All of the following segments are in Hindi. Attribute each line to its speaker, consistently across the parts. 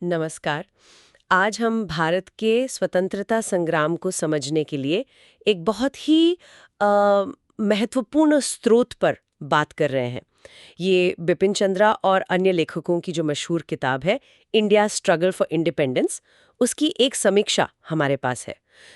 Speaker 1: नमस्कार। आज हम भारत के स्वतंत्रता संग्राम को समझने के लिए एक बहुत ही महत्वपूर्ण स्रोत पर बात कर रहे हैं। ये बिपिन चंद्रा और अन्य लेखकों की जो मशहूर किताब है, इंडिया स्ट्रगल फॉर इंडिपेंडेंस, उसकी एक समीक्षा हमारे पास है।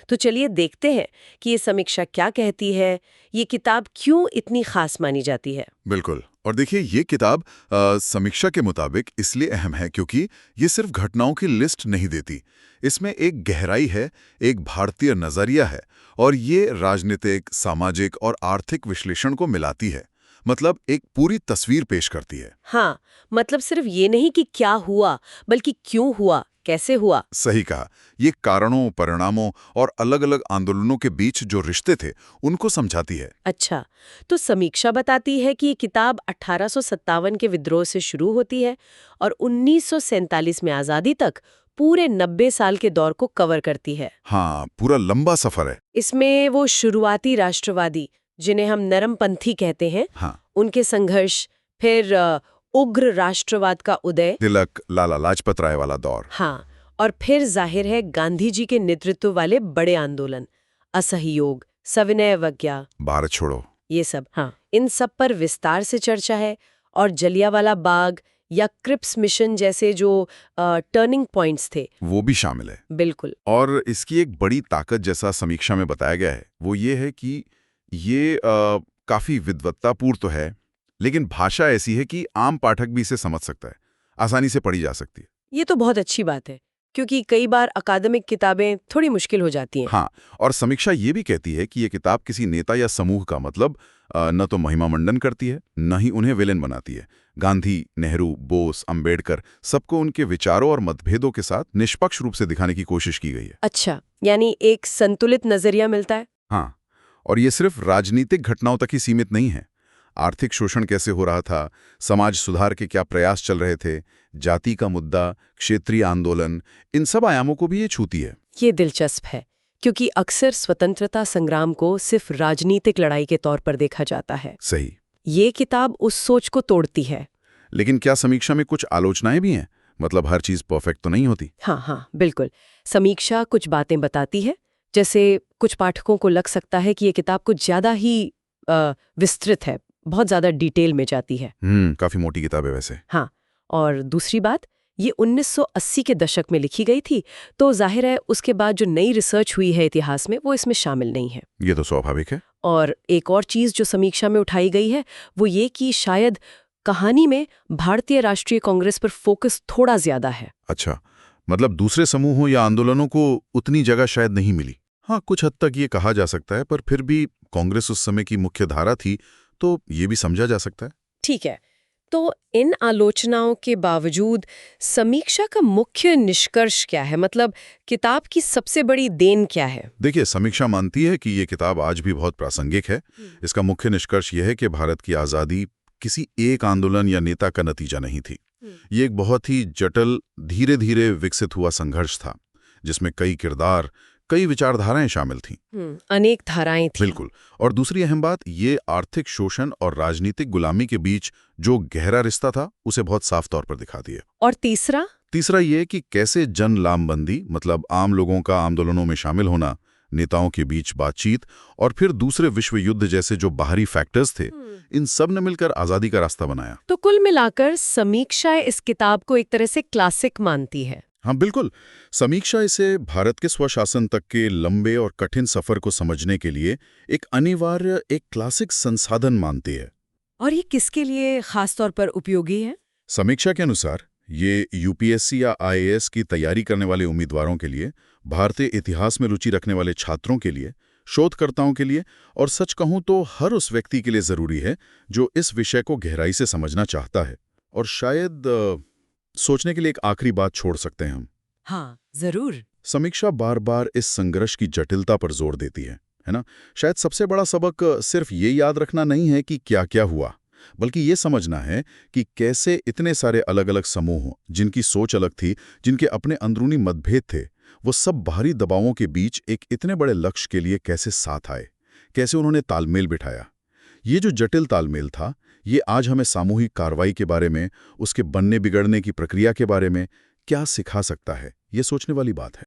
Speaker 1: तो चलिए देखते हैं कि ये समीक्षा क्या कहती है, ये किताब क्यों इतनी खास मानी जाती है।
Speaker 2: बिल्कुल। और देखिए ये किताब समीक्षा के मुताबिक इसलिए अहम है क्योंकि ये सिर्फ घटनाओं की लिस्ट नहीं देती। इसमें एक गहराई है, एक भारतीय नजरिया है और ये राजनीतिक, सामाजिक और आर्थिक विश्लेषण को मिलाती है। मतलब एक पूरी तस्वीर पेश करती है।
Speaker 1: हाँ, मतलब सिर्फ ये नहीं कि क्या हुआ, बल्कि क्यों हुआ, कैसे हुआ।
Speaker 2: सही कहा। ये कारणों, परिणामों और अलग-अलग आंदोलनों के बीच जो रिश्ते थे, उनको समझाती है।
Speaker 1: अच्छा, तो समीक्षा बताती है कि ये किताब 1857 के विद्रोह से शुरू होती है और 1947 में आज़ादी तक पूरे 90 साल के दौर को कवर करती है।
Speaker 2: हाँ, पूरा लंबा सफर है।
Speaker 1: इसमें वो शुरुआती राष्ट्रवादी, जिन्हें हम नरमपंथी कहते हैं,
Speaker 2: हाँ,
Speaker 1: उनके संघर्ष, फिर उग्र राष्ट्रवाद का उदय,
Speaker 2: तिलक, लाला लाजपत राय वाला दौर।
Speaker 1: हाँ, और फिर जाहिर है गांधी जी के नेतृत्व वाले बड़े आंदोलन, असहयोग, सविनय अवज्ञा,
Speaker 2: भारत छोड़ो।
Speaker 1: ये सब, हाँ, इन सब पर विस्तार से चर्चा है। और जलियांवाला बाग या क्रिप्स मिशन जैसे जो टर्निंग पॉइंट्स थे,
Speaker 2: वो भी शामिल है।
Speaker 1: बिल्कुल।
Speaker 2: और इसकी एक बड़ी ताकत जैसा समीक्षा में बताया गया है वो ये है कि ये काफी विद्वत्तापूर्ण तो है, लेकिन भाषा ऐसी है कि आम पाठक भी इसे समझ सकता है, आसानी से पढ़ी जा सकती है।
Speaker 1: ये तो बहुत अच्छी बात है, क्योंकि कई बार अकादमिक किताबें थोड़ी मुश्किल हो जाती हैं।
Speaker 2: हाँ, और समीक्षा ये भी कहती है कि ये किताब किसी नेता या समूह का मतलब न तो महिमा मंडन करती है, न ही उन्हें विलेन बनाती है। गांधी, नेहरू, बोस, अंबेडकर सबको उनके विचारों और मतभेदों के साथ निष्पक्ष रूप से दिखाने की कोशिश की गई है।
Speaker 1: अच्छा, यानी एक संतुलित नजरिया मिलता है।
Speaker 2: हाँ, और ये सिर्फ राजनीतिक घटनाओं तक ही सीमित नहीं है। आर्थिक शोषण कैसे हो रहा था, समाज सुधार के क्या प्रयास चल रहे थे, जाति का मुद्दा, क्षेत्रीय आंदोलन, इन सब आयामों को भी ये छूती है।
Speaker 1: ये दिलचस्प है, क्योंकि अक्सर स्वतंत्रता संग्राम को सिर्फ राजनीतिक लड़ाई के तौर पर देखा जाता है।
Speaker 2: सही।
Speaker 1: ये किताब उस सोच को तोड़ती है।
Speaker 2: लेकिन क्या समीक्षा में कुछ आलोचनाएं भी हैं? मतलब हर चीज परफेक्ट तो नहीं होती।
Speaker 1: हाँ हाँ, बिल्कुल। समीक्षा कुछ बातें बताती है, जैसे कुछ पाठकों को लग सकता है कि ये किताब कुछ ज्यादा ही विस्तृत है, बहुत ज्यादा डिटेल में जाती है।
Speaker 2: काफी मोटी किताब है वैसे।
Speaker 1: हाँ, और दूसरी बात, ये 1980 के दशक में लिखी गई थी, तो जाहिर है उसके बाद जो नई रिसर्च हुई है इतिहास में, वो इसमें शामिल नहीं है।
Speaker 2: ये तो स्वाभाविक है।
Speaker 1: और एक और चीज जो समीक्षा में उठाई गई है, वो ये कि शायद कहानी में भारतीय राष्ट्रीय कांग्रेस पर फोकस थोड़ा ज्यादा है।
Speaker 2: अच्छा, मतलब दूसरे समूहों या आंदोलनों को उतनी जगह शायद नहीं मिली। हाँ, कुछ हद तक ये कहा जा सकता है, पर फिर भी कांग्रेस उस समय की मुख्य धारा थी, तो ये भी समझा जा सकता है।
Speaker 1: ठीक है, तो इन आलोचनाओं के बावजूद समीक्षा का मुख्य निष्कर्ष क्या है? मतलब किताब की सबसे बड़ी देन क्या है?
Speaker 2: देखिए, समीक्षा मानती है कि ये किताब आज भी बहुत प्रासंगिक है। इसका मुख्य निष्कर्ष यह है कि भारत की आज़ादी किसी एक आंदोलन या नेता का नतीजा नहीं थी। ये एक बहुत ही जटिल, धीरे धीरे विकसित हुआ संघर्ष था, जिसमें कई किरदार, कई विचारधाराएं शामिल थीं।
Speaker 1: अनेक धाराएं थी।
Speaker 2: बिल्कुल। और दूसरी अहम बात, ये आर्थिक शोषण और राजनीतिक गुलामी के बीच जो गहरा रिश्ता था, उसे बहुत साफ तौर पर दिखाती है।
Speaker 1: और तीसरा?
Speaker 2: तीसरा ये कि कैसे जन लामबंदी, मतलब आम लोगों का आंदोलनों में शामिल होना, नेताओं के बीच बातचीत और फिर दूसरे विश्व युद्ध जैसे जो बाहरी फैक्टर्स थे, इन सब ने मिलकर आजादी का रास्ता बनाया।
Speaker 1: तो कुल मिलाकर समीक्षा इस किताब को एक तरह से क्लासिक मानती है।
Speaker 2: हाँ, बिल्कुल। समीक्षा इसे भारत के स्वशासन तक के लंबे और कठिन सफर को समझने के लिए एक अनिवार्य, एक क्लासिक संसाधन मानती है।
Speaker 1: और ये किसके लिए खास तौर पर उपयोगी है?
Speaker 2: समीक्षा के अनुसार ये यूपीएससी या आईएएस की तैयारी करने वाले उम्मीदवारों के लिए, भारतीय इतिहास में रुचि रखने वाले छात्रों के लिए, शोधकर्ताओं के लिए और सच कहूं तो हर उस व्यक्ति के लिए जरूरी है जो इस विषय को गहराई से समझना चाहता है। और शायद सोचने के लिए एक आखिरी बात छोड़ सकते हैं हम।
Speaker 1: हाँ, जरूर।
Speaker 2: समीक्षा बार बार इस संघर्ष की जटिलता पर जोर देती है ना? शायद सबसे बड़ा सबक सिर्फ ये याद रखना नहीं है कि क्या क्या हुआ, बल्कि ये समझना है कि कैसे इतने सारे अलग अलग समूह, जिनकी सोच अलग थी, जिनके अपने अंदरूनी मतभेद थे, वो सब बाहरी दबावों के बीच एक इतने बड़े लक्ष्य के लिए कैसे साथ आए, कैसे उन्होंने तालमेल बिठाया। ये जो जटिल तालमेल था, ये आज हमें सामूहिक कार्रवाई के बारे में, उसके बनने बिगड़ने की प्रक्रिया के बारे में, क्या सिखा सकता है, ये सोचने वाली बात है।